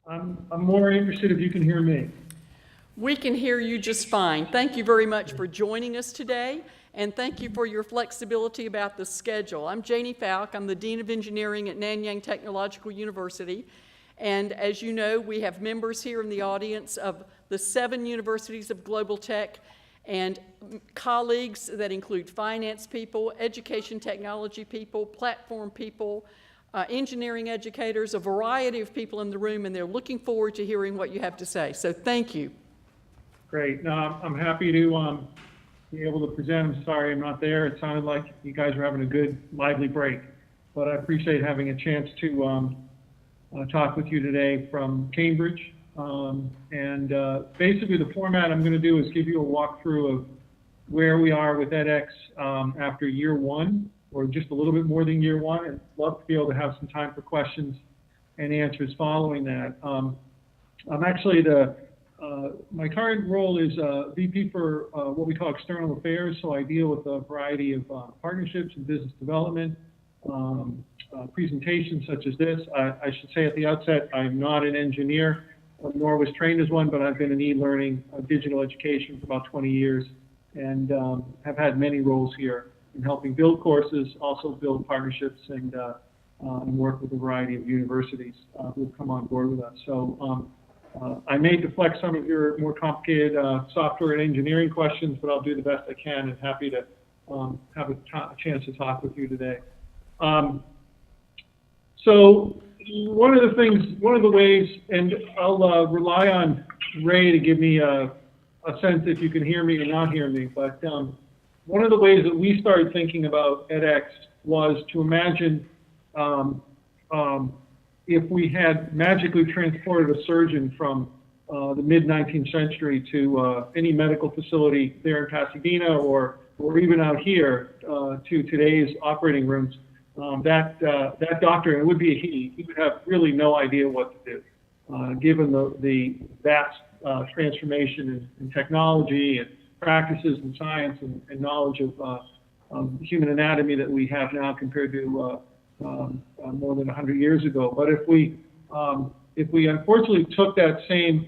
I'm more interested if you can hear me. We can hear you just fine. Thank you very much for joining us today, and thank you for your flexibility about the schedule. I'm Janie Falk. I'm the Dean of Engineering at Nanyang Technological University, and as you know, we have members here in the audience of the 7 universities of global tech and colleagues that include finance people, education technology people, platform people, engineering educators, a variety of people in the room, and they're looking forward to hearing what you have to say. So thank you. Great. No, I'm happy to be able to present. I'm sorry I'm not there. It sounded like you guys were having a good, lively break. But I appreciate having a chance to talk with you today from Cambridge. Basically, the format I'm going to do is give you a walkthrough of where we are with edX after year 1, or just a little bit more than year 1. I'd love to be able to have some time for questions and answers following that. I'm actually my current role is VP for what we call external affairs, so I deal with a variety of partnerships and business development, presentations such as this. I should say at the outset, I'm not an engineer, nor was trained as one, but I've been in e-learning, digital education for about 20 years, and have had many roles here in helping build courses, also build partnerships, and work with a variety of universities who have come on board with us. So I may deflect some of your more complicated software and engineering questions, but I'll do the best I can, and happy to have a chance to talk with you today. So one of the ways, and I'll rely on Ray to give me a sense if you can hear me or not hear me, but one of the ways that we started thinking about edX was to imagine if we had magically transported a surgeon from the mid-19th century to any medical facility there in Pasadena or even out here to today's operating rooms, that doctor, and it would be a he would have really no idea what to do, given the vast transformation in technology and practices and science and knowledge of human anatomy that we have now compared to more than 100 years ago. But if we unfortunately took that same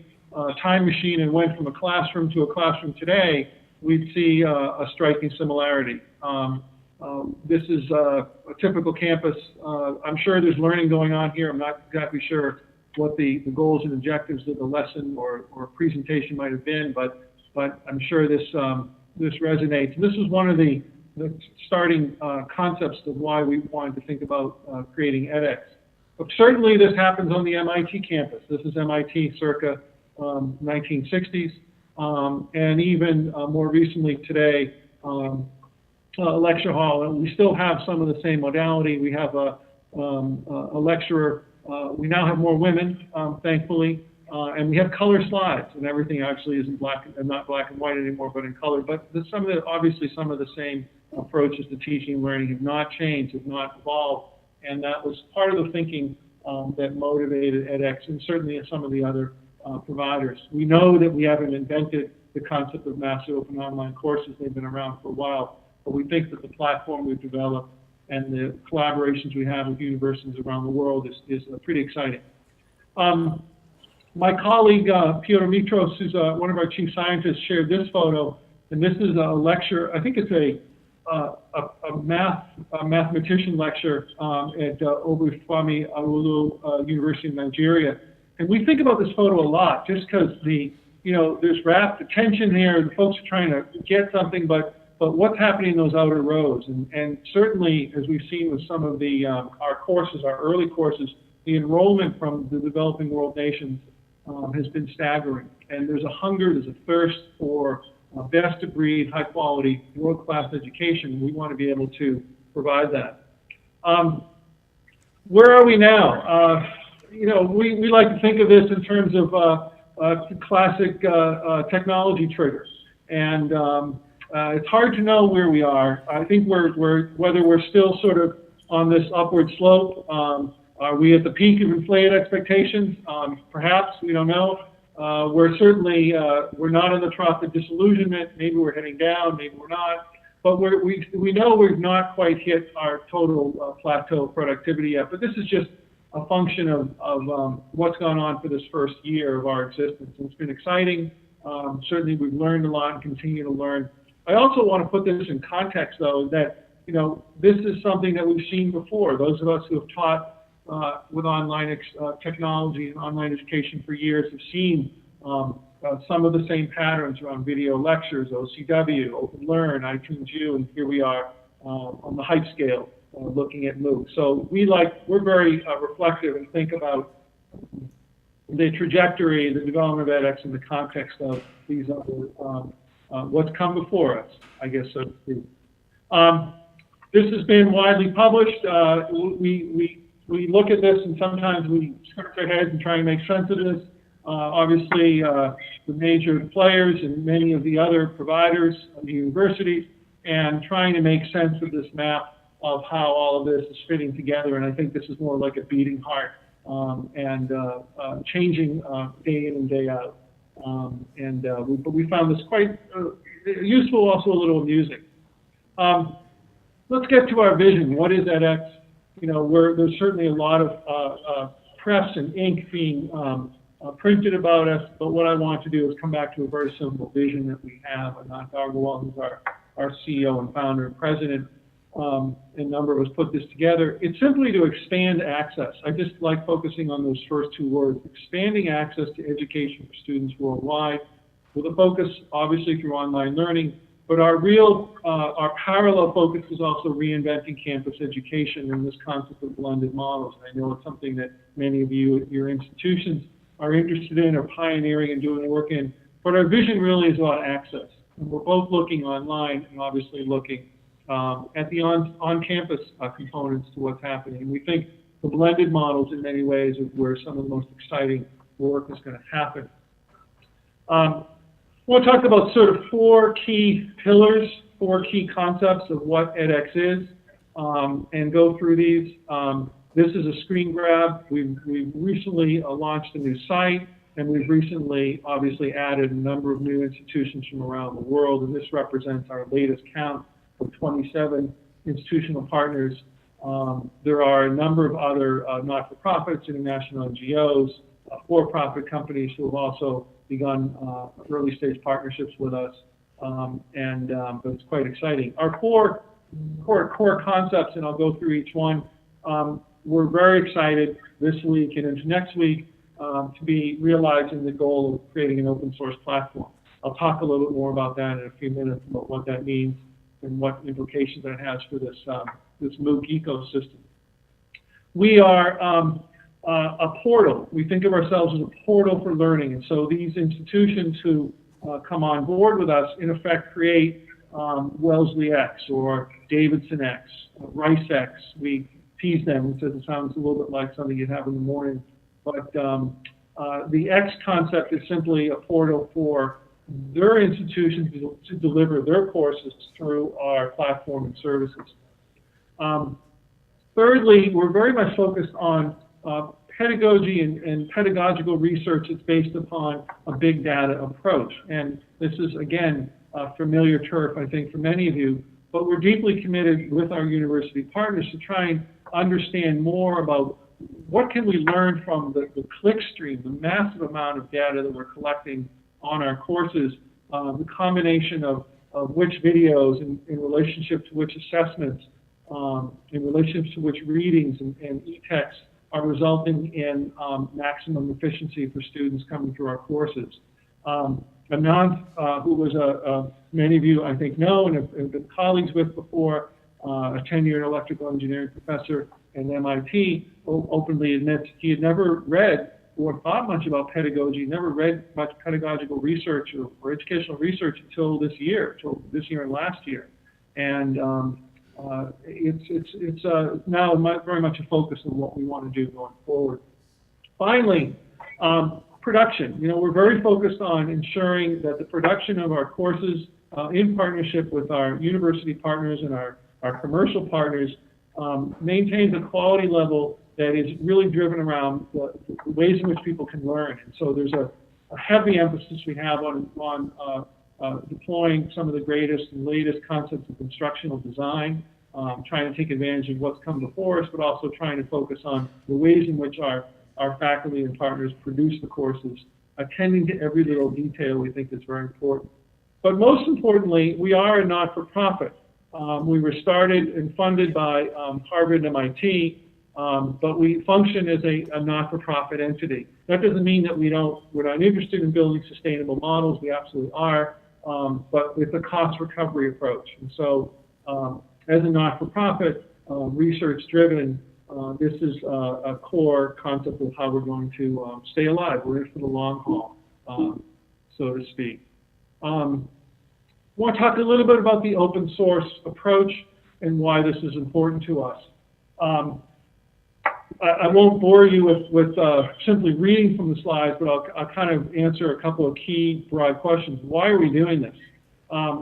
time machine and went from a classroom to a classroom today, we'd see a striking similarity. This is a typical campus. I'm sure there's learning going on here. I'm not exactly sure what the goals and objectives of the lesson or presentation might have been, but I'm sure this resonates. And this is one of the starting concepts of why we wanted to think about creating edX. But certainly this happens on the MIT campus. This is MIT circa 1960s, and even more recently today, a lecture hall. And we still have some of the same modality. We have a lecturer. We now have more women, thankfully, and we have color slides, and everything actually isn't not black and white anymore, but in color. But obviously some of the same approaches to teaching and learning have not changed, have not evolved, and that was part of the thinking that motivated edX and certainly some of the other providers. We know that we haven't invented the concept of massive open online courses. They've been around for a while, but we think that the platform we've developed and the collaborations we have with universities around the world is pretty exciting. My colleague, Piotr Mitros, who's one of our chief scientists, shared this photo, and this is a lecture. I think it's a mathematician lecture at Obafemi Awolu University of Nigeria. And we think about this photo a lot, just because there's rapt attention here. The folks are trying to get something, but what's happening in those outer rows? And certainly, as we've seen with some of our courses, our early courses, the enrollment from the developing world nations has been staggering. And there's a hunger, there's a thirst for best of breed, high quality, world-class education. We want to be able to provide that. Where are we now? We like to think of this in terms of classic technology triggers. And it's hard to know where we are. I think whether we're still sort of on this upward slope. Are we at the peak of inflated expectations? Perhaps, we don't know. We're certainly, we're not in the trough of disillusionment. Maybe we're heading down, maybe we're not. But we know we've not quite hit our total plateau productivity yet. But this is just a function of what's gone on for this first year of our existence. And it's been exciting. Certainly we've learned a lot and continue to learn. I also want to put this in context, though, that, you know, this is something that we've seen before. Those of us who have taught with online technology and online education for years have seen some of the same patterns around video lectures, OCW, Open Learn, iTunes U, and here we are on the hype scale looking at MOOC. So we're very reflective and think about the trajectory, the development of edX in the context of these other, what's come before us, I guess, so to speak. This has been widely published. We look at this and sometimes we scratch our heads and try and make sense of this. Obviously, the major players and many of the other providers of the university, and trying to make sense of this map of how all of this is fitting together. And I think this is more like a beating heart and changing day in and day out. But we found this quite useful, also a little amusing. Let's get to our vision. What is edX? You know, there's certainly a lot of press and ink being printed about us, but what I want to do is come back to a very simple vision that we have. Anant Agarwal, who's our CEO and founder and president, and a number of us put this together. It's simply to expand access. I just like focusing on those first two words, expanding access to education for students worldwide, with a focus obviously through online learning, but our parallel focus is also reinventing campus education and this concept of blended models. And I know it's something that many of you at your institutions are interested in or pioneering and doing work in, but our vision really is about access. And we're both looking online and obviously looking at the on-campus components to what's happening. And we think the blended models in many ways are where some of the most exciting work is going to happen. We'll talk about sort of four key pillars, four key concepts of what edX is, and go through these. This is a screen grab. We've recently launched a new site, and we've recently obviously added a number of new institutions from around the world, and this represents our latest count of 27 institutional partners. There are a number of other not-for-profits, international NGOs, for-profit companies who have also begun early-stage partnerships with us, but it's quite exciting. Our four core concepts, and I'll go through each one. We're very excited this week and into next week to be realizing the goal of creating an open source platform. I'll talk a little bit more about that in a few minutes, about what that means and what implications that has for this MOOC ecosystem. We are a portal. We think of ourselves as a portal for learning, and so these institutions who come on board with us, in effect, create Wellesley X or Davidson X, Rice X. We tease them because it sounds a little bit like something you'd have in the morning, but the X concept is simply a portal for their institutions to deliver their courses through our platform and services. Thirdly, we're very much focused on pedagogy and pedagogical research that's based upon a big data approach. And this is, again, familiar turf, I think, for many of you, but we're deeply committed with our university partners to try and understand more about what can we learn from the clickstream, the massive amount of data that we're collecting on our courses, the combination of which videos in relationship to which assessments, in relationship to which readings and e-texts are resulting in maximum efficiency for students coming through our courses. Anant, who was many of you I think know and have been colleagues with before, a tenured electrical engineering professor at MIT, openly admits he had never read or thought much about pedagogy, never read much pedagogical research or educational research until this year and last year. And it's now very much a focus of what we want to do going forward. Finally, production. You know, we're very focused on ensuring that the production of our courses in partnership with our university partners and our commercial partners maintains a quality level that is really driven around the ways in which people can learn. And so there's a heavy emphasis we have on deploying some of the greatest and latest concepts of instructional design, trying to take advantage of what's come before us, but also trying to focus on the ways in which our faculty and partners produce the courses, attending to every little detail we think is very important. But most importantly, we are a not-for-profit. We were started and funded by Harvard and MIT, but we function as a not-for-profit entity. That doesn't mean that we're not interested in building sustainable models. We absolutely are, but with a cost recovery approach. And so, as a not-for-profit, research-driven, this is a core concept of how we're going to stay alive. We're in for the long haul, so to speak. I want to talk a little bit about the open source approach and why this is important to us. I won't bore you with simply reading from the slides, but I'll kind of answer a couple of key broad questions. Why are we doing this?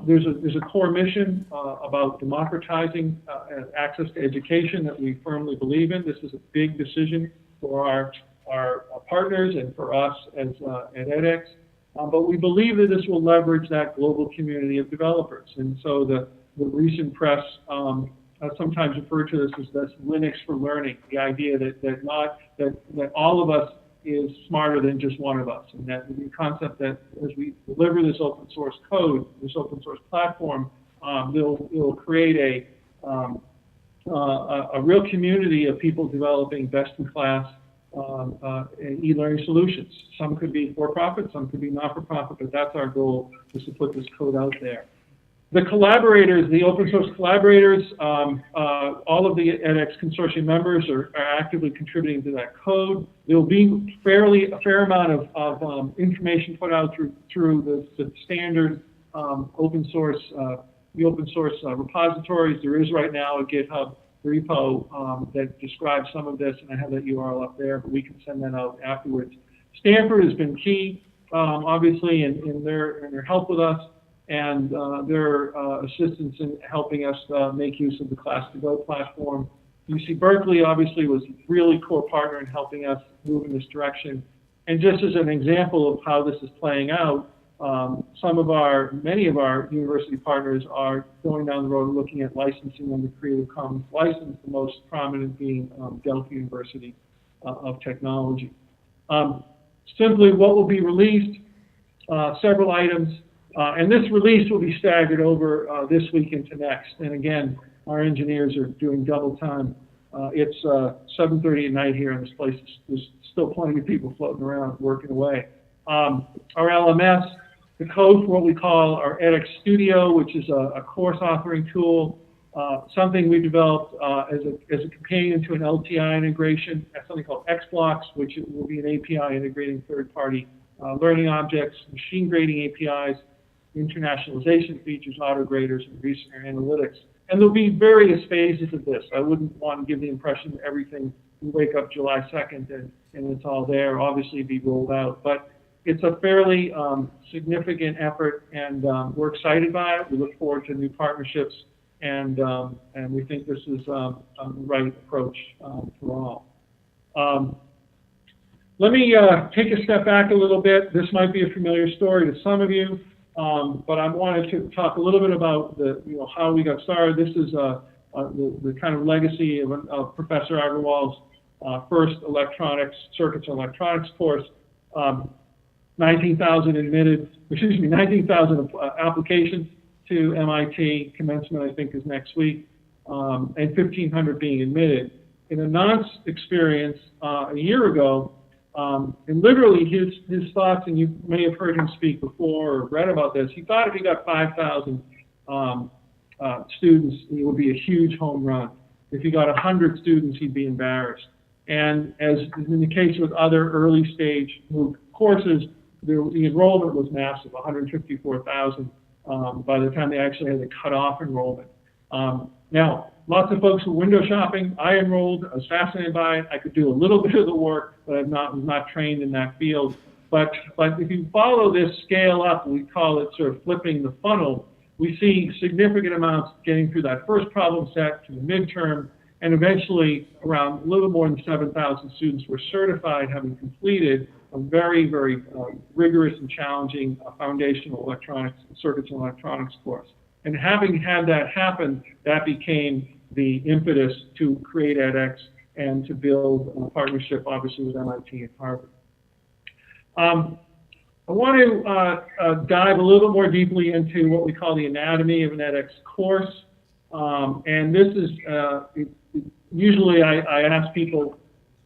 There's a core mission about democratizing access to education that we firmly believe in. This is a big decision for our partners and for us as at edX. But we believe that this will leverage that global community of developers. And so the recent press sometimes refer to this as this Linux for learning, the idea that all of us is smarter than just one of us, and that the concept that as we deliver this open source code, this open source platform, it'll create a real community of people developing best-in-class e-learning solutions. Some could be for-profit, some could be not-for-profit, but that's our goal, is to put this code out there. The collaborators, the open source collaborators, all of the edX consortium members are actively contributing to that code. There will be a fair amount of information put out through the standard open source, repositories. There is right now a GitHub repo that describes some of this, and I have that URL up there, but we can send that out afterwards. Stanford has been key, obviously, in their help with us, and their assistance in helping us make use of the Class2Go platform. UC Berkeley obviously was a really core partner in helping us move in this direction. And just as an example of how this is playing out, many of our university partners are going down the road looking at licensing under Creative Commons license, the most prominent being Delft University of Technology. Simply what will be released, several items. And this release will be staggered over this week into next. And again, our engineers are doing double time. It's 7:30 at night here in this place. There's still plenty of people floating around working away. Our LMS, the code for what we call our edX Studio, which is a course authoring tool, something we developed as a companion to an LTI integration, something called XBlocks, which will be an API integrating third-party learning objects, machine grading APIs, internationalization features, auto-graders, and research analytics. And there'll be various phases of this. I wouldn't want to give the impression that everything, we wake up July 2nd and it's all there, obviously be rolled out. But it's a fairly significant effort, and we're excited by it. We look forward to new partnerships, and we think this is the right approach for all. Let me take a step back a little bit. This might be a familiar story to some of you. But I wanted to talk a little bit about how we got started. This is the kind of legacy of Professor Agarwal's first circuits and electronics course. 19,000 applications to MIT. Commencement, I think, is next week, and 1,500 being admitted. In a nonce experience a year ago, and literally his thoughts, and you may have heard him speak before or read about this, he thought if he got 5,000 students, it would be a huge home run. If he got 100 students, he'd be embarrassed. And as in the case with other early stage MOOC courses, the enrollment was massive, 154,000 by the time they actually had to cut off enrollment. Now, lots of folks were window shopping. I enrolled. I was fascinated by it. I could do a little bit of the work, but I was not trained in that field. But if you follow this scale up, we call it sort of flipping the funnel, we see significant amounts getting through that first problem set to the midterm, and eventually around a little more than 7,000 students were certified, having completed a very, very rigorous and challenging foundational circuits and electronics course. And having had that happen, that became the impetus to create edX and to build a partnership, obviously, with MIT and Harvard. I want to dive a little bit more deeply into what we call the anatomy of an edX course. And this is, usually I ask people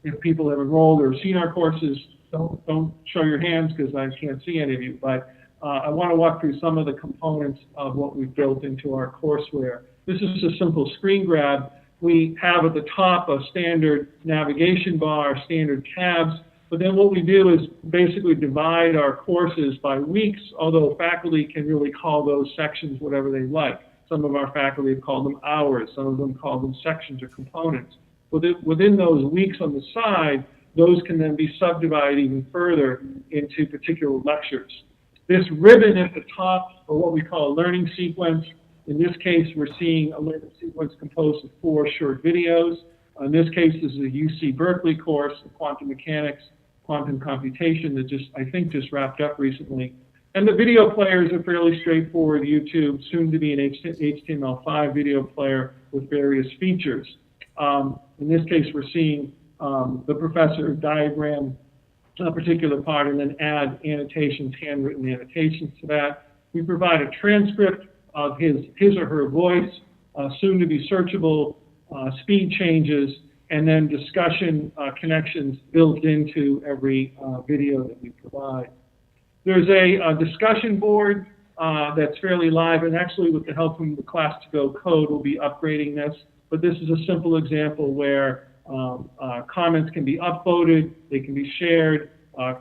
if people have enrolled or seen our courses. Don't show your hands because I can't see any of you. But I want to walk through some of the components of what we've built into our courseware. This is a simple screen grab. We have at the top a standard navigation bar, standard tabs. But then what we do is basically divide our courses by weeks, although faculty can really call those sections whatever they like. Some of our faculty have called them hours. Some of them call them sections or components. Within those weeks on the side, those can then be subdivided even further into particular lectures. This ribbon at the top, or what we call a learning sequence, in this case, we're seeing a learning sequence composed of 4 short videos. In this case, this is a UC Berkeley course, quantum mechanics, quantum computation, that I think just wrapped up recently. And the video player is a fairly straightforward YouTube, soon to be an HTML5 video player with various features. In this case, we're seeing the professor diagram a particular part and then add annotations, handwritten annotations to that. We provide a transcript of his or her voice, soon to be searchable, speed changes, and then discussion connections built into every video that we provide. There's a discussion board that's fairly live, and actually with the help from the Class2Go code, we'll be upgrading this. But this is a simple example where comments can be upvoted, they can be shared,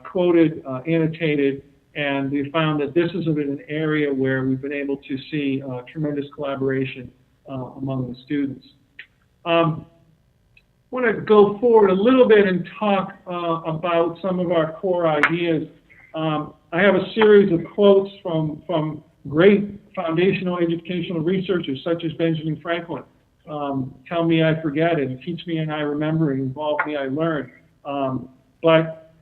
quoted, annotated, and we found that this is an area where we've been able to see tremendous collaboration among the students. I want to go forward a little bit and talk about some of our core ideas. I have a series of quotes from great foundational educational researchers such as Benjamin Franklin. Tell me I forget it, teach me and I remember, and involve me I learn. But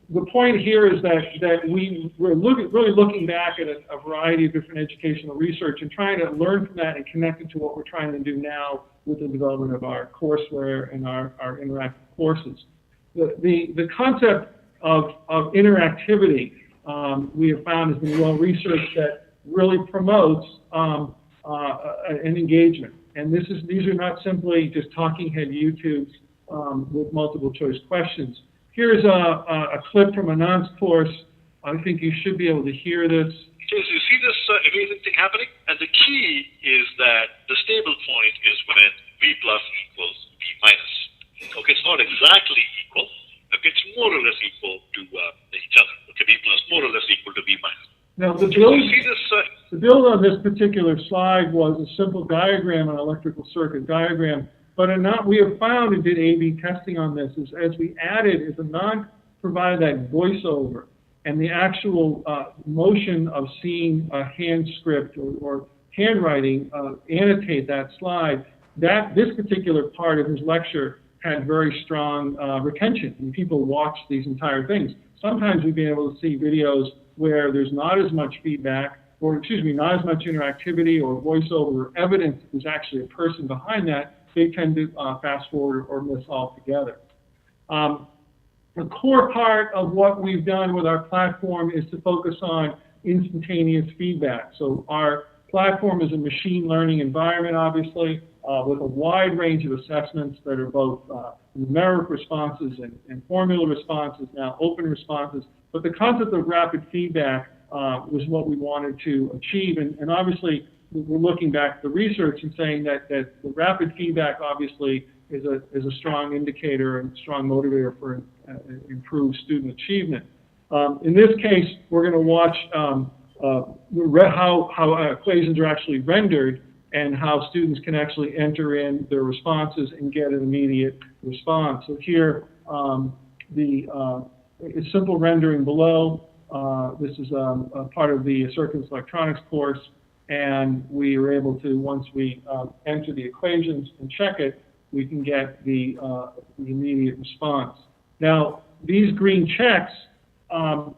the point here is that we're really looking back at a variety of different educational research and trying to learn from that and connect it to what we're trying to do now with the development of our courseware and our interactive courses. The concept of interactivity we have found has been well researched that really promotes an engagement. And these are not simply just talking head YouTubes with multiple choice questions. Here's a clip from Anand's course. I think you should be able to hear this. So you see this amazing thing happening? And the key is that the stable point is when V plus equals V minus. Okay, it's not exactly equal. Okay, it's more or less equal to each other. Okay, V plus more or less equal to V minus. Now, the build on this particular slide was a simple diagram, an electrical circuit diagram. But we have found, and did A/B testing on this, is as we added, as Anand provided that voiceover and the actual motion of seeing a hand script or handwriting annotate that slide, this particular part of his lecture had very strong retention, and people watched these entire things. Sometimes we've been able to see videos where there's not as much feedback, or excuse me, not as much interactivity or voiceover or evidence that there's actually a person behind that. They tend to fast forward or miss altogether. The core part of what we've done with our platform is to focus on instantaneous feedback. So our platform is a machine learning environment, obviously, with a wide range of assessments that are both numeric responses and formula responses, now open responses. But the concept of rapid feedback was what we wanted to achieve. And obviously, we're looking back at the research and saying that the rapid feedback obviously is a strong indicator and strong motivator for improved student achievement. In this case, we're going to watch how equations are actually rendered and how students can actually enter in their responses and get an immediate response. So here, it's simple rendering below. This is a part of the circuits electronics course. And we were able to, once we enter the equations and check it, we can get the immediate response. Now, these green checks,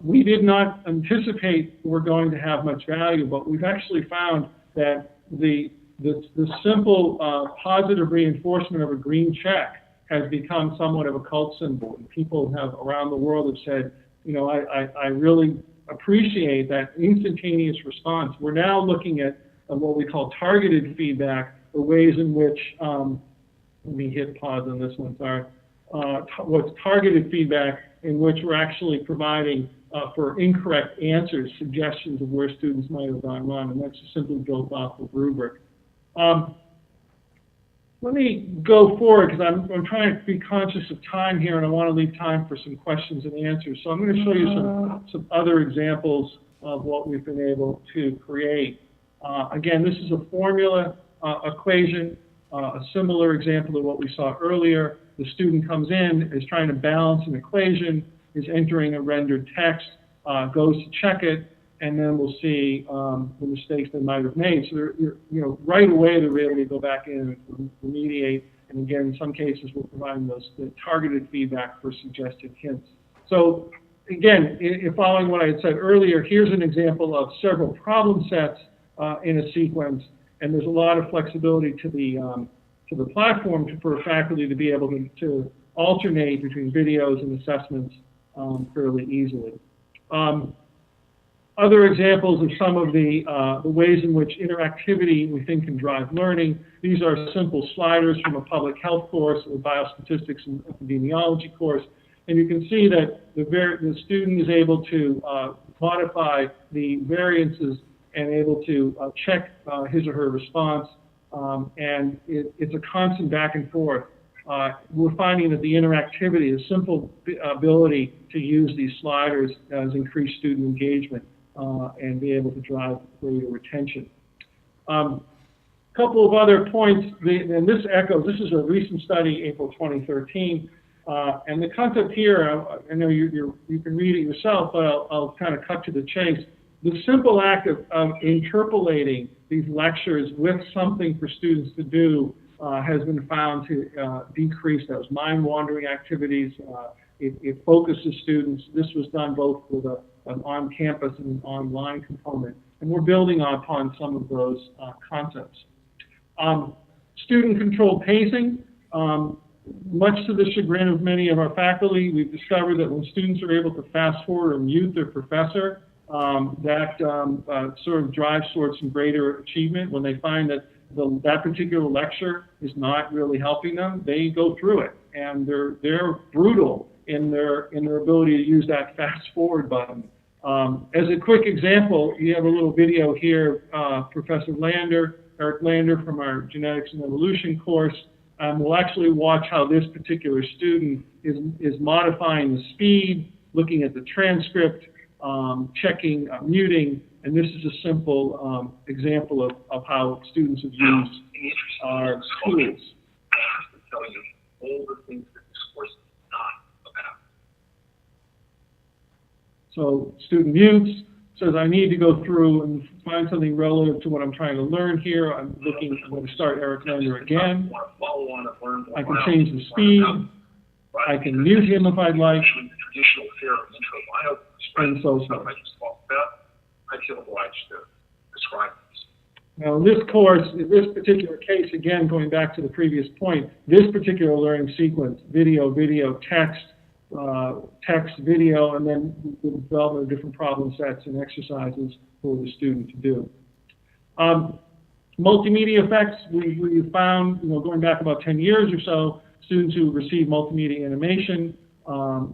we did not anticipate were going to have much value, but we've actually found that the the simple positive reinforcement of a green check has become somewhat of a cult symbol. And people have around the world have said, you know, I really appreciate that instantaneous response. We're now looking at what we call targeted feedback, the ways in which, let me hit pause on this one, sorry. What's targeted feedback in which we're actually providing for incorrect answers, suggestions of where students might have gone wrong, and that's just simply built off of rubric. Let me go forward because I'm trying to be conscious of time here, and I want to leave time for some questions and answers. So I'm going to show you some other examples of what we've been able to create. Again, this is a formula equation, a similar example to what we saw earlier. The student comes in, is trying to balance an equation, is entering a rendered text, goes to check it, and then we'll see the mistakes they might have made. So they're, you know, right away they're able to go back in and remediate. And again, in some cases, we're providing the targeted feedback for suggested hints. So again, following what I had said earlier, here's an example of several problem sets in a sequence, and there's a lot of flexibility to the platform for faculty to be able to alternate between videos and assessments fairly easily. Other examples of some of the ways in which interactivity we think can drive learning. These are simple sliders from a public health course, a biostatistics and epidemiology course. And you can see that the student is able to modify the variances and able to check his or her response. And it's a constant back and forth. We're finding that the interactivity, the simple ability to use these sliders has increased student engagement and be able to drive greater retention. Couple of other points, and this echoes, this is a recent study, April 2013, and the concept here, I know you can read it yourself, but I'll kind of cut to the chase. The simple act of interpolating these lectures with something for students to do has been found to decrease those mind-wandering activities. It focuses students. This was done both with an on-campus and an online component, and we're building upon some of those concepts. Student-controlled pacing. Much to the chagrin of many of our faculty, we've discovered that when students are able to fast forward or mute their professor, that sort of drives towards some greater achievement. When they find that that particular lecture is not really helping them, they go through it, and they're brutal in their ability to use that fast forward button. As a quick example, you have a little video here, Professor Eric Lander from our Genetics and Evolution course. We'll actually watch how this particular student is modifying the speed, looking at the transcript, checking muting, and this is a simple example of how students have used our tools. Telling you all the things that this course is not about. So student mutes, says I need to go through and find something relative to what I'm trying to learn here. I'm going to start Eric Lander again. I can change the speed. I can mute him if I'd like. And so forth. I feel obliged to describe this. Now, in this course, in this particular case, again, going back to the previous point, this particular learning sequence, video, text, text, video, and then the development of different problem sets and exercises for the student to do. Multimedia effects, we found, going back about 10 years or so, students who receive multimedia animation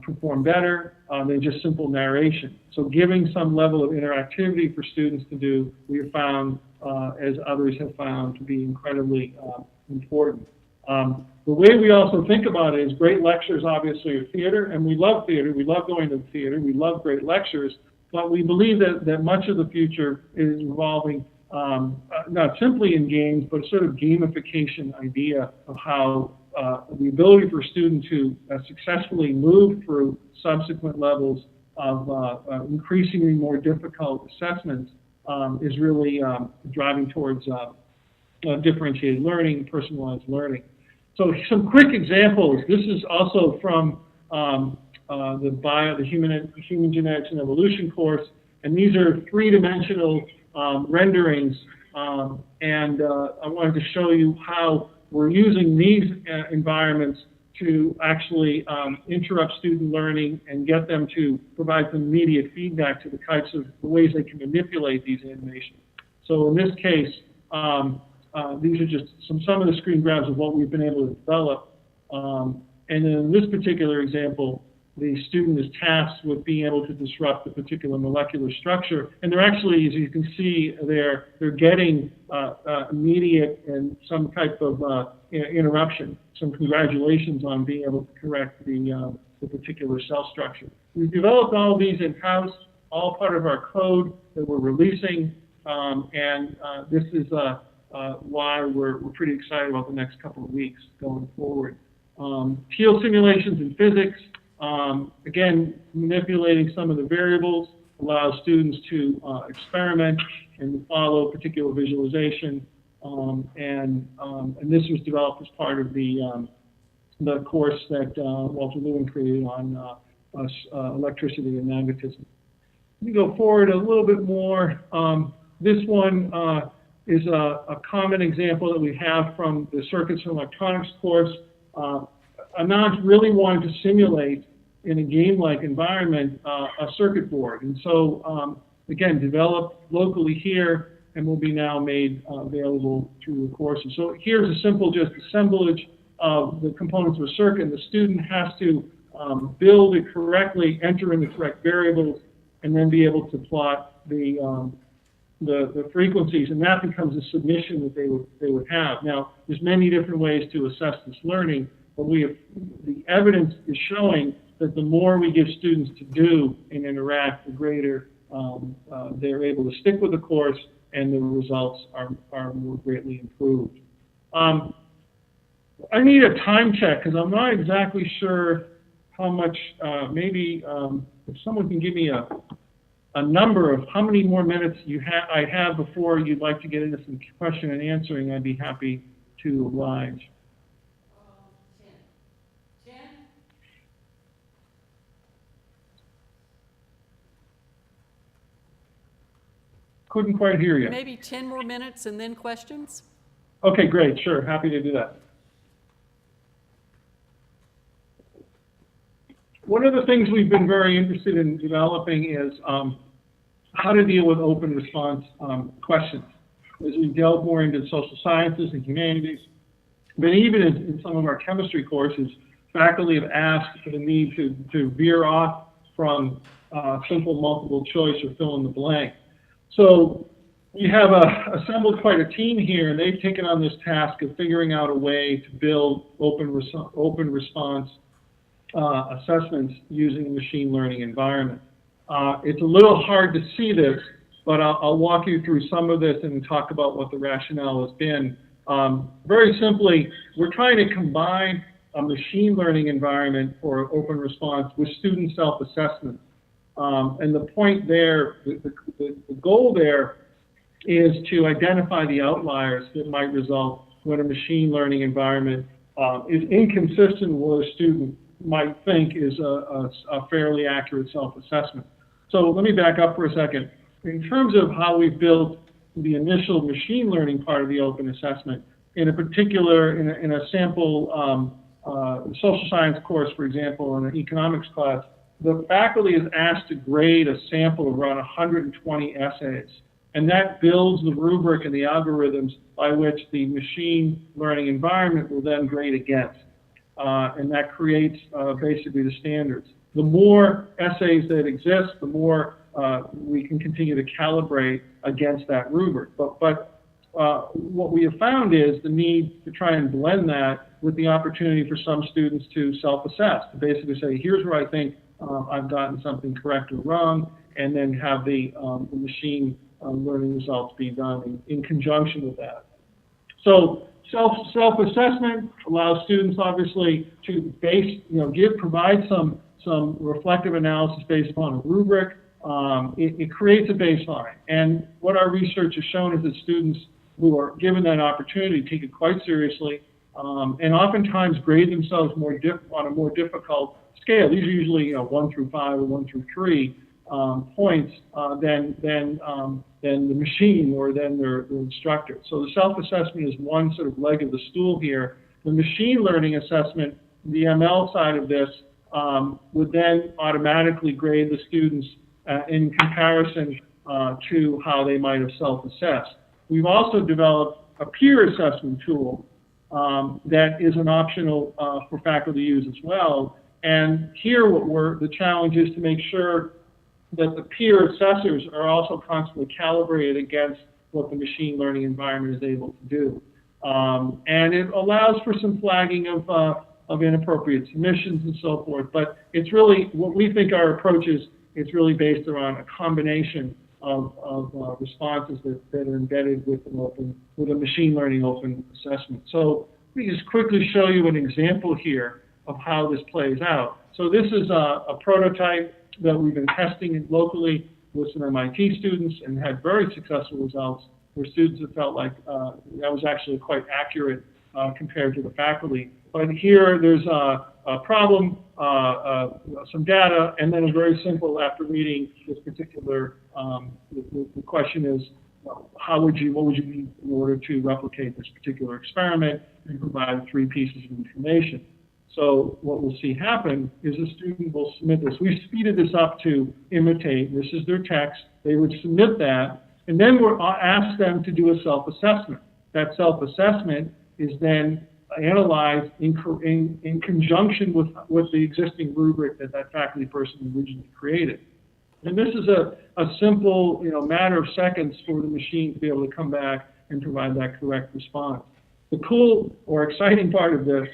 perform better than just simple narration. So giving some level of interactivity for students to do, we have found, as others have found, to be incredibly important. The way we also think about it is great lectures obviously are theater, and we love theater. We love going to the theater. We love great lectures, but we believe that much of the future is involving not simply in games, but a sort of gamification idea of how the ability for a student to successfully move through subsequent levels of increasingly more difficult assessments is really driving towards differentiated learning, personalized learning. So some quick examples. This is also from the Human Genetics and Evolution course, and these are three-dimensional renderings I wanted to show you how we're using these environments to actually interrupt student learning and get them to provide some immediate feedback to the types of ways they can manipulate these animations. So in this case, these are just some of the screen grabs of what we've been able to develop. And then in this particular example, the student is tasked with being able to disrupt a particular molecular structure. And they're actually, as you can see, they're getting immediate and some type of interruption, some congratulations on being able to correct the particular cell structure. We've developed all of these in-house, all part of our code that we're releasing, and this is why we're pretty excited about the next couple of weeks going forward. Field simulations in physics, again, manipulating some of the variables allows students to experiment and follow particular visualization. And this was developed as part of the course that Walter Lewin created on electricity and magnetism. Let me go forward a little bit more. This one is a common example that we have from the circuits and electronics course. Anand really wanted to simulate in a game-like environment a circuit board. And so, again, developed locally here and will be now made available through the courses. So here's a simple just assemblage of the components of a circuit. And the student has to build it correctly, enter in the correct variables, and then be able to plot the frequencies, and that becomes a submission that they would have. Now, there's many different ways to assess this learning, but the evidence is showing that the more we give students to do and interact, the greater they're able to stick with the course, and the results are more greatly improved. I need a time check because I'm not exactly sure how much. Maybe if someone can give me a number of how many more minutes I have before you'd like to get into some question and answering, I'd be happy to oblige. 10. Couldn't quite hear you. Maybe 10 more minutes and then questions? Okay, great. Sure. Happy to do that. One of the things we've been very interested in developing is how to deal with open response questions. As we delve more into social sciences and humanities, but even in some of our chemistry courses, faculty have asked for the need to veer off from simple multiple choice or fill in the blank. So we have assembled quite a team here, and they've taken on this task of figuring out a way to build open response assessments using a machine learning environment. It's a little hard to see this, but I'll walk you through some of this and talk about what the rationale has been. Very simply, we're trying to combine a machine learning environment for open response with student self-assessment. And the point there, the goal there is to identify the outliers that might result when a machine learning environment is inconsistent with what a student might think is a fairly accurate self-assessment. So let me back up for a second. In terms of how we've built the initial machine learning part of the open assessment, in a particular, in a sample social science course, for example, in an economics class, the faculty is asked to grade a sample of around 120 essays. And that builds the rubric and the algorithms by which the machine learning environment will then grade against. And that creates basically the standards. The more essays that exist, the more we can continue to calibrate against that rubric. But what we have found is the need to try and blend that with the opportunity for some students to self-assess, to basically say, here's where I think I've gotten something correct or wrong, and then have the machine learning results be done in conjunction with that. So self-assessment allows students obviously to provide some reflective analysis based upon a rubric. It creates a baseline. And what our research has shown is that students who are given that opportunity take it quite seriously and oftentimes grade themselves on a more difficult scale. These are usually 1 through 5 or 1 through 3. points than the machine or than their instructor. So the self-assessment is one sort of leg of the stool here. The machine learning assessment, the ML side of this, would then automatically grade the students in comparison to how they might have self-assessed. We've also developed a peer assessment tool that is an optional for faculty to use as well. And here the challenge is to make sure that the peer assessors are also constantly calibrated against what the machine learning environment is able to do. And it allows for some flagging of inappropriate submissions and so forth. But it's really, what we think our approach is, it's really based around a combination of responses that are embedded with a machine learning open assessment. So let me just quickly show you an example here of how this plays out. So this is a prototype that we've been testing locally with some MIT students and had very successful results where students have felt like that was actually quite accurate compared to the faculty. But here there's a problem, some data, and then a very simple, after reading this particular, the question is, what would you need in order to replicate this particular experiment and provide 3 pieces of information. So what we'll see happen is a student will submit this. We've speeded this up to imitate. This is their text. They would submit that, and then we'll ask them to do a self-assessment. That self-assessment is then analyzed in conjunction with the existing rubric that faculty person originally created. And this is a simple, matter of seconds for the machine to be able to come back and provide that correct response. The cool or exciting part of this,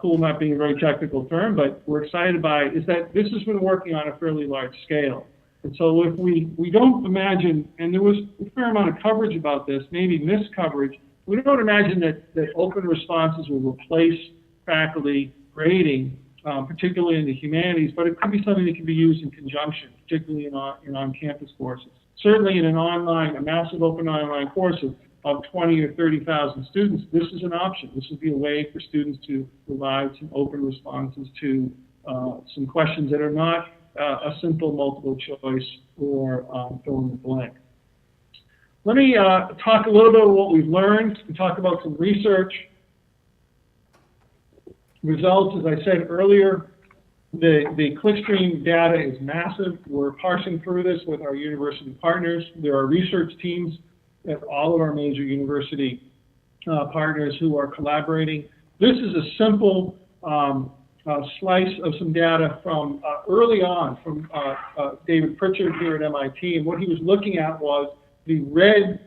cool not being a very technical term, but we're excited by it, is that this has been working on a fairly large scale. And so if we don't imagine, and there was a fair amount of coverage about this, maybe miscoverage, we don't imagine that open responses will replace faculty grading, particularly in the humanities, but it could be something that can be used in conjunction, particularly in on-campus courses. Certainly in a massive open online course of 20 or 30,000 students, this is an option. This would be a way for students to provide some open responses to some questions that are not a simple multiple choice or fill in the blank. Let me talk a little bit about what we've learned and talk about some research results. As I said earlier, the clickstream data is massive. We're parsing through this with our university partners. There are research teams at all of our major university partners who are collaborating. This is a simple slice of some data from early on from David Pritchard here at MIT, and what he was looking at was the red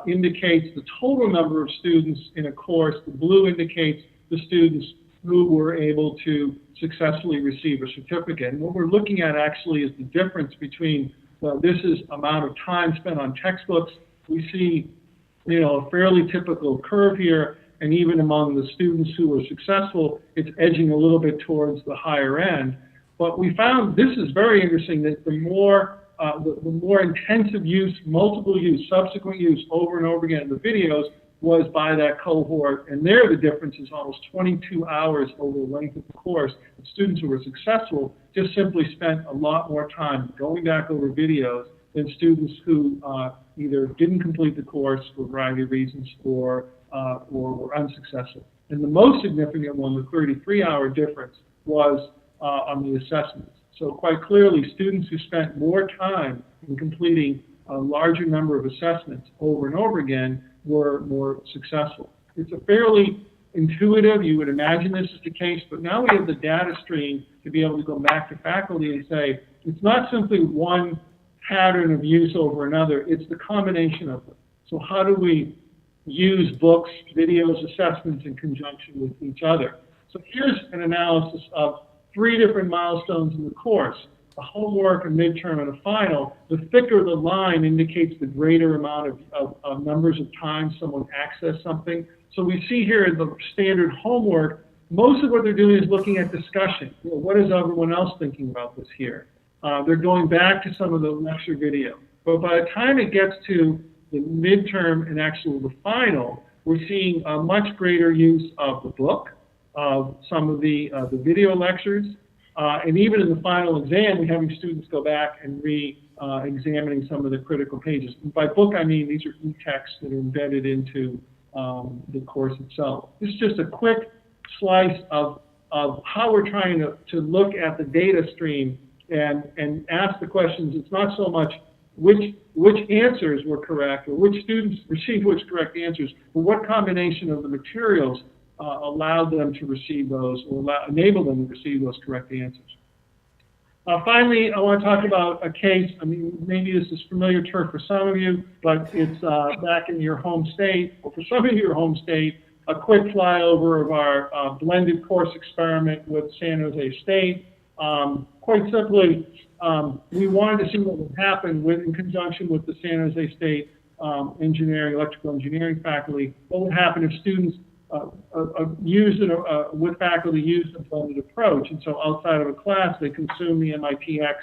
indicates the total number of students in a course, the blue indicates the students who were able to successfully receive a certificate. And what we're looking at actually is the difference between, this is amount of time spent on textbooks. We see, a fairly typical curve here, and even among the students who were successful, it's edging a little bit towards the higher end. But we found, this is very interesting, that the more intensive use, multiple use, subsequent use over and over again in the videos was by that cohort, and there the difference is almost 22 hours over the length of the course. The students who were successful just simply spent a lot more time going back over videos than students who either didn't complete the course for a variety of reasons or were unsuccessful. And the most significant one, the 33-hour difference, was on the assessments. So quite clearly, students who spent more time in completing a larger number of assessments over and over again were more successful. It's a fairly intuitive, you would imagine this is the case, but now we have the data stream to be able to go back to faculty and say, it's not simply one pattern of use over another, it's the combination of them. So how do we use books, videos, assessments in conjunction with each other? So here's an analysis of 3 different milestones in the course: a homework, a midterm, and a final. The thicker the line indicates the greater amount of numbers of times someone accessed something. So we see here in the standard homework, most of what they're doing is looking at discussion. What is everyone else thinking about this here? They're going back to some of the lecture video. But by the time it gets to the midterm and actually the final, we're seeing a much greater use of the book, of some of the video lectures, And even in the final exam, we're having students go back and examining some of the critical pages. And by book, I mean these are e-texts that are embedded into the course itself. This is just a quick slice of how we're trying to look at the data stream and ask the questions. It's not so much which answers were correct or which students received which correct answers, but what combination of the materials allowed them to receive those or enable them to receive those correct answers. Finally, I want to talk about a case. I mean, maybe this is familiar turf for some of you, but it's back in your home state, or for some of your home state, a quick flyover of our blended course experiment with San Jose State. Quite simply, we wanted to see what would happen in conjunction with the San Jose State electrical engineering faculty. What would happen if students with faculty used a blended approach? And so outside of a class, they consume the MITx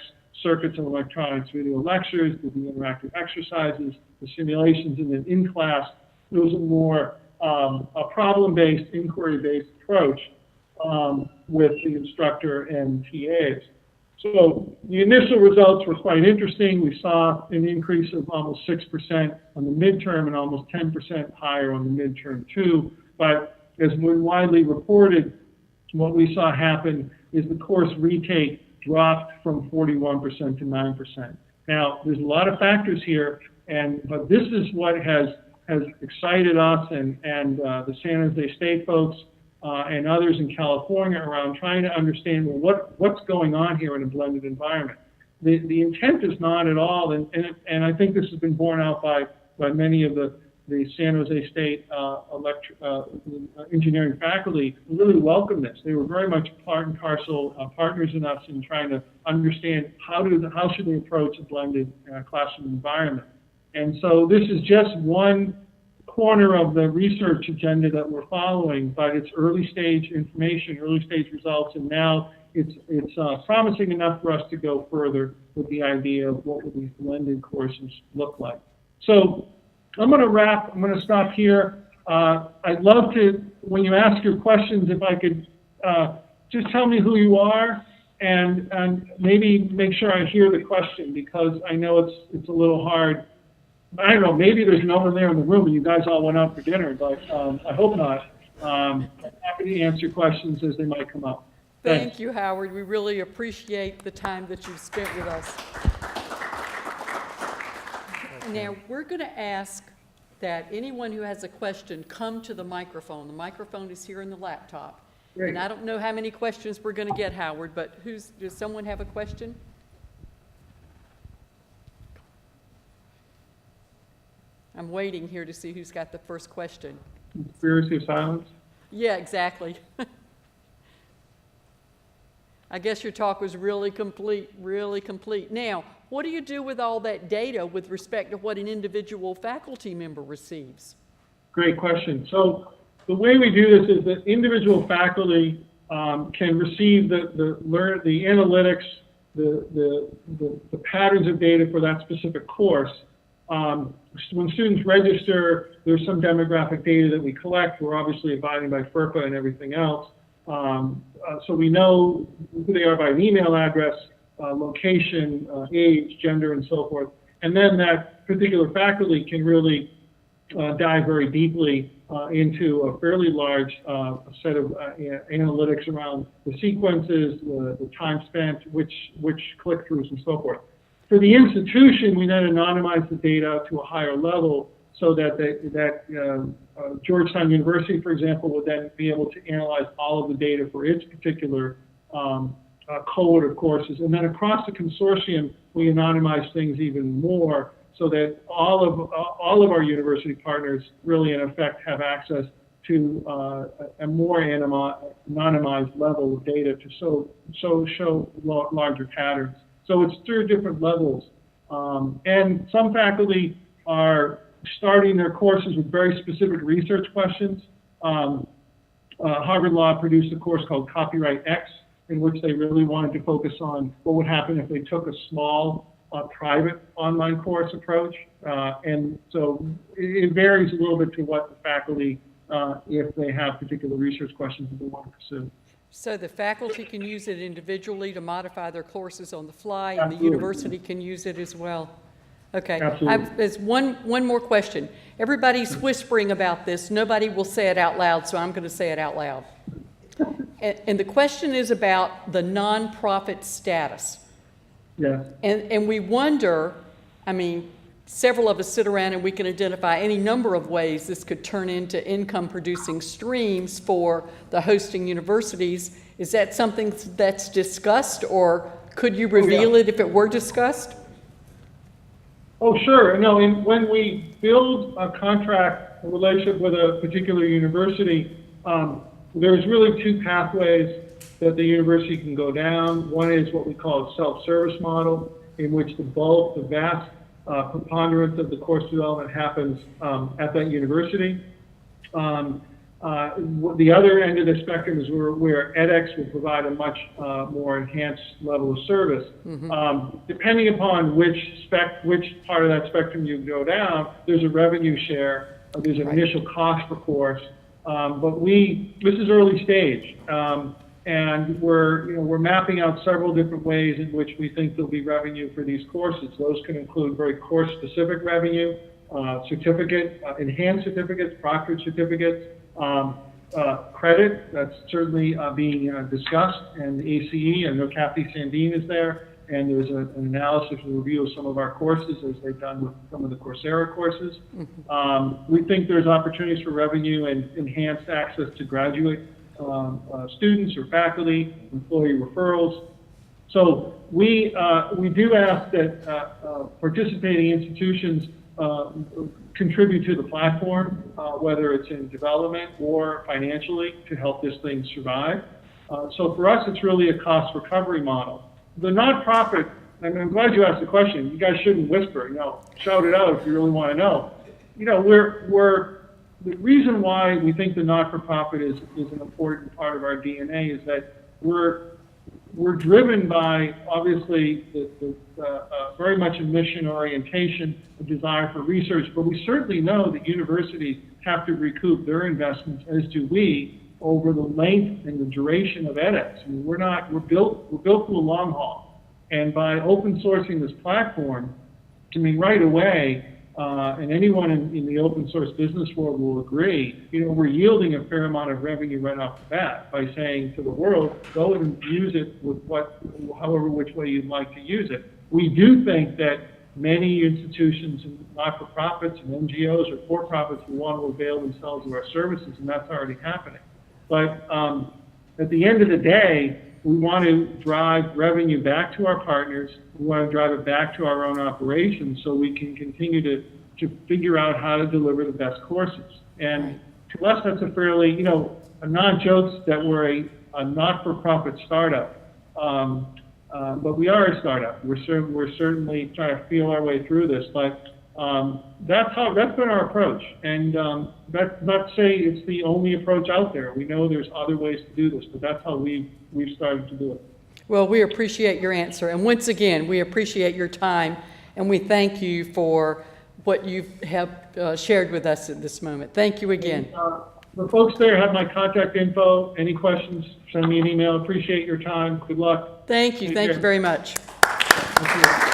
circuits and electronics video lectures, the interactive exercises, the simulations, and then in class, there was a more a problem-based, inquiry-based approach with the instructor and TAs. So the initial results were quite interesting. We saw an increase of almost 6% on the midterm and almost 10% higher on the midterm too. But as been widely reported, what we saw happen is the course retake dropped from 41% to 9%. Now, there's a lot of factors here, but this is what has excited us and the San Jose State folks and others in California around trying to understand, well, what's going on here in a blended environment. The intent is not at all, and I think this has been borne out by many of the San Jose State engineering faculty really welcome this. They were very much part and parcel partners in us in trying to understand how should they approach a blended classroom environment. And so this is just one corner of the research agenda that we're following, but it's early stage information, early stage results, and now it's promising enough for us to go further with the idea of what would these blended courses look like. So I'm going to wrap. I'm going to stop here. I'd love to, when you ask your questions, if I could just tell me who you are and maybe make sure I hear the question, because I know it's a little hard. I don't know, maybe there's no one there in the room and you guys all went out for dinner, but I hope not. I'm happy to answer questions as they might come up. Thank you, Howard. We really appreciate the time that you've spent with us. Now, we're going to ask that anyone who has a question come to the microphone. The microphone is here in the laptop. Great. And I don't know how many questions we're going to get, Howard, but does someone have a question? I'm waiting here to see who's got the first question. Conspiracy of silence? Yeah, exactly. I guess your talk was really complete, really complete. Now, what do you do with all that data with respect to what an individual faculty member receives? Great question. So the way we do this is that individual faculty can receive the analytics, the patterns of data for that specific course. When students register, there's some demographic data that we collect. We're obviously abiding by FERPA and everything else. So we know who they are by an email address, location, age, gender, and so forth. And then that particular faculty can really dive very deeply into a fairly large set of analytics around the sequences, the time spent, which click-throughs, and so forth. For the institution, we then anonymize the data to a higher level so that Georgetown University, for example, would then be able to analyze all of the data for its particular cohort of courses. And then across the consortium, we anonymize things even more so that all of our university partners really, in effect, have access to a more anonymized level of data to show larger patterns. So it's through different levels. And some faculty are starting their courses with very specific research questions. Harvard Law produced a course called Copyright X, in which they really wanted to focus on what would happen if they took a small private online course approach. And so it varies a little bit to what the faculty, if they have particular research questions that they want to pursue. So the faculty can use it individually to modify their courses on the fly, and the Absolutely. university can use it as well? Okay. Absolutely. There's one more question. Everybody's whispering about this. Nobody will say it out loud, so I'm going to say it out loud. And the question is about the nonprofit status. Yes. And we wonder, I mean, several of us sit around and we can identify any number of ways this could turn into income-producing streams for the hosting universities. Is that something that's discussed, or could you reveal it if it were discussed? Oh, sure. No, when we build a contract, a relationship with a particular university, there's really two pathways that the university can go down. One is what we call a self-service model, in which the vast preponderance of the course development happens at that university. The other end of the spectrum is where edX will provide a much more enhanced level of service. Depending upon which part of that spectrum you go down, there's a revenue share, there's an initial cost per course, but this is early stage, and we're mapping out several different ways in which we think there'll be revenue for these courses. Those can include very course-specific revenue, enhanced certificates, proctored certificates, credit, that's certainly being discussed, and the ACE, I know Kathy Sandine is there, and there's an analysis and review of some of our courses, as they've done with some of the Coursera courses. We think there's opportunities for revenue and enhanced access to graduate students or faculty, employee referrals. So we do ask that participating institutions contribute to the platform, whether it's in development or financially, to help this thing survive. So for us, it's really a cost recovery model. The nonprofit, and I'm glad you asked the question. You guys shouldn't whisper, shout it out if you really want to know. The reason why we think the not-for-profit is an important part of our DNA is that we're driven by, obviously, very much a mission orientation, a desire for research, but we certainly know that universities have to recoup their investments, as do we, over the length and the duration of edX. I mean, we're built for the long haul. And by open sourcing this platform, I mean, right away, and anyone in the open source business world will agree, we're yielding a fair amount of revenue right off the bat by saying to the world, go and use it with which way you'd like to use it. We do think that many institutions, and not-for-profits and NGOs or for-profits, will want to avail themselves of our services, and that's already happening. But at the end of the day, we want to drive revenue back to our partners. We want to drive it back to our own operations so we can continue to figure out how to deliver the best courses. And to us, that's a fairly, a non-joke that we're a not-for-profit startup. But we are a startup. We're certainly trying to feel our way through this. But that's been our approach. And that's not to say it's the only approach out there. We know there's other ways to do this, but that's how we've started to do it. Well, we appreciate your answer. And once again, we appreciate your time, and we thank you for what you have shared with us at this moment. Thank you again. And, the folks there have my contact info. Any questions, send me an email. Appreciate your time. Good luck. Thank you. Thank you very much. Thank you.